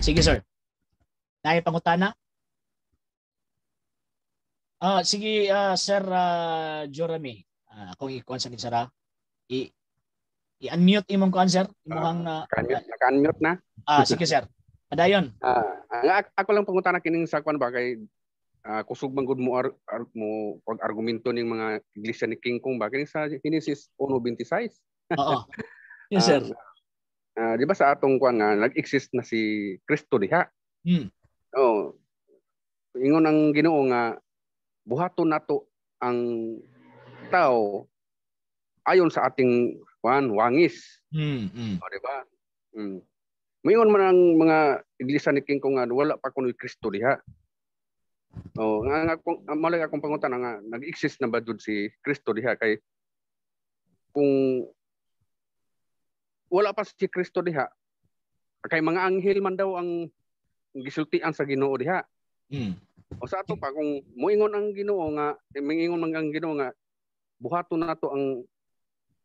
Sige sir. Naay pangutana? Sige Sir Jorami. Akong ikuan sa Sara. I-unmute imong kuan sir. Imong naka-unmute na. Sige sir. Padayon. Ako lang pangutana kining sa kuan ba kay kusog man gud mo mo pag-argumento ning mga iglesia ni King Kong ba kining sa Genesis 1:26. Oo. Yes sir. Di ba sa atong kuan nga nag-exist na si Kristo diha? Oh. Ingon ang Ginoo nga buhaton nato ang tao ayon sa ating wangis. O, di ba? Mayon man ang mga iglesia ni King Kong nga wala pa kuno Kristo diha. O nga malay akong pangutan nga nag-exist na ba jud si Kristo diha kay kung wala pa si Kristo diha kay mga anghel man daw ang gisultian sa Ginoo diha. O sa ato pa kung moingon ang Ginoo nga mingingon man ang Ginoo nga buhaton nato ang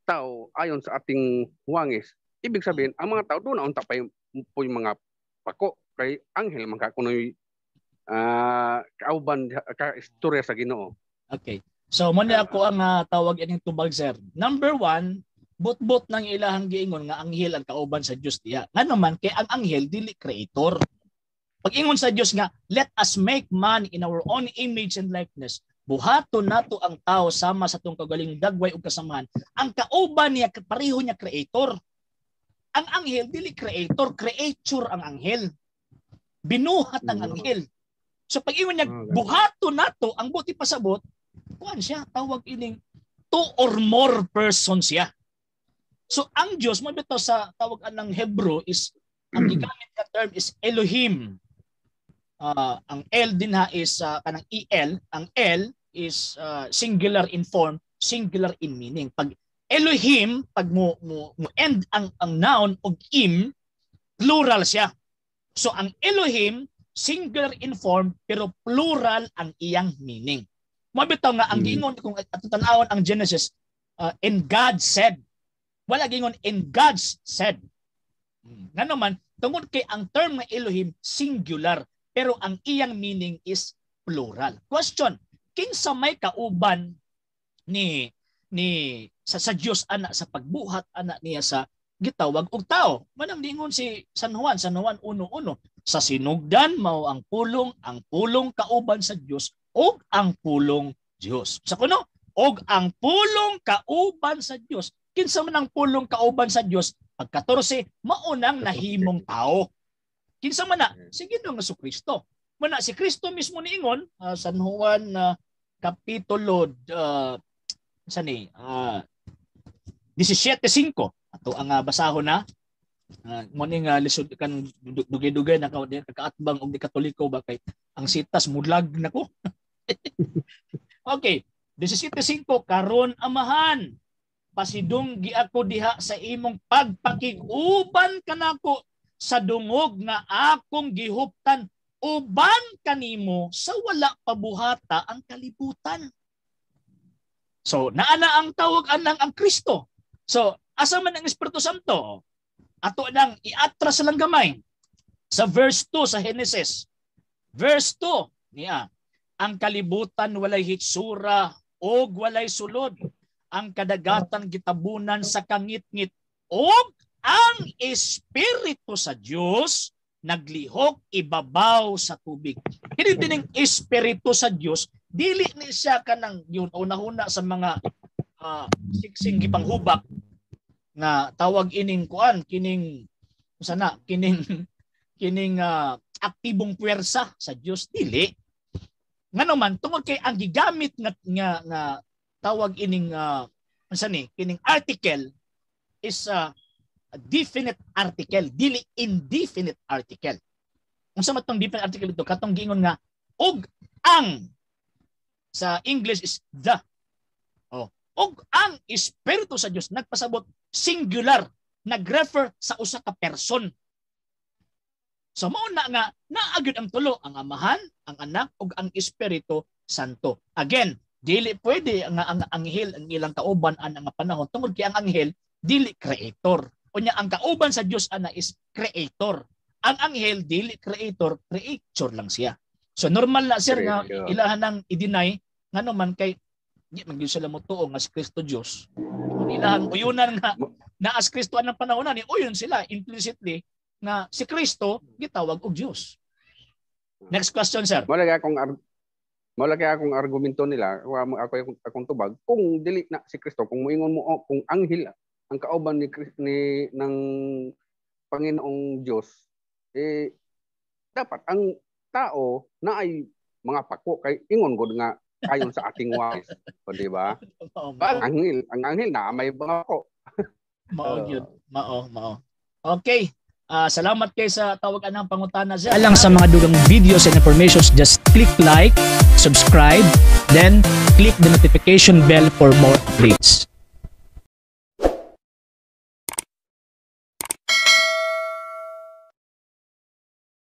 tao ayon sa ating huwangis. Ibig sabihin ang mga tao doon na unta pa yung mga pako kay anghel man ka kunoy kauban ka istorya sa Ginoo. Okay. So mo ako ang tawag ining tubag sir. Number 1, bot-bot ng ilahang giingon nga anghel ang kauban sa Dios diya. Nga naman kay ang anghel dili creator. Pag-ingon sa Dios nga, let us make man in our own image and likeness. Buhaton nato ang tao sama sa tong kagaling dagway ug kasamahan. Ang kauban niya pareho niya creator. Ang anghel dili creator, creature ang anghel. Binuhat ang anghel. So pag-ingon niya buhaton nato ang buti pasabot, kuan siya tawag ining 2 or more persons siya. So ang Dios mo bitaw sa tawag ng Hebrew is ang gigamit na term is Elohim. Ang L din ha is kanang EL, ang L is singular in form, singular in meaning. Pag Elohim, pag mo end ang noun og im, plural siya. So ang Elohim singular in form pero plural ang iyang meaning. Mabitaw nga ang giingon kung atun-awon ang Genesis, and God said. Wala giingon and God said. Nga naman tungod kay ang term nga Elohim singular pero ang iyang meaning is plural. Question, kinsa may kauban ni sa Dios ana sa pagbuhat ana niya sa gitawag og tao? Manang dingon si San Juan 1:1, sa sinugdan mao ang pulong kauban sa Dios og ang pulong Dios. Sa kuno, og ang pulong kauban sa Dios. Kinsa man ang pulong kauban sa Dios? Pag 14, maunang nahimong tao. Kinsa man na? Si Ginoong Jesucristo. Mana si Kristo mismo niingon, San Juan kapitulo 17:5. Ato ang basahon na. Morning lisod kan dugay-dugay na kakaatbang og di Katoliko ba kay ang sitas mulag nako. Okay, 17:5 karon amahan pasidunggi ako diha sa imong pagpakiguban kanako sa dungog nga akong gihuptan uban kanimo sa wala pabuhata ang kalibutan. So naana ang tawag anang ang Kristo. So asa man ang Espiritu Santo? Ato nang iatras lang gamay sa verse 2 sa Genesis. Verse 2 niya, ang kalibutan walay hitsura og walay sulod. Ang kadagatan gitabunan sa kangit-ngit og ang Espiritu sa Dios naglihok ibabaw sa tubig. Kini dining Espiritu sa Dios dili ni siya kanang yun una-una sa mga siksing gipanghubak nga tawag ining kuan kining sana kining aktibong puwersa sa Dios dili. Ngano man tungod kay ang gigamit nga tawag ining kining article is a definite article, dili indefinite article. Unsa man tong definite article ito? Katong giingon nga og ang sa English is the. Og ang Espiritu sa Dios nagpasabot singular, nagrefer sa usa ka person. So mao na nga naagid ang tulo, ang Amahan, ang Anak ug ang Espiritu Santo. Again, dili pwede ang anghel ang ilang kauban ana nga panahon tungod kay ang anghel dili creator. Unya ang kauban sa Dios ana is creator. ang anghel dili creator, creature lang siya. So normal na sir nga ilahan nang i-deny ngano man kay di man gyud sila motuo nga si Kristo Dios. Ilahan uyunan nga na as Kristo anang panahon ni uyon sila implicitly nga si Kristo gitawag og Dios. Next question sir. Malagi akong argumento nila, akong tubag, kung dili na si Kristo, kung moingon mo kung anghel ang kauban ng Panginoong Diyos, dapat ang tao na ay mga pako kay ingon gud nga ayon sa ating wise, o di ba? Ang anghel na may mga pako. Mao. Okay. Salamat kay sa tawagan ng pangutana sir. Alang sa mga dugang videos and informations, just click like, subscribe, then click the notification bell for more updates.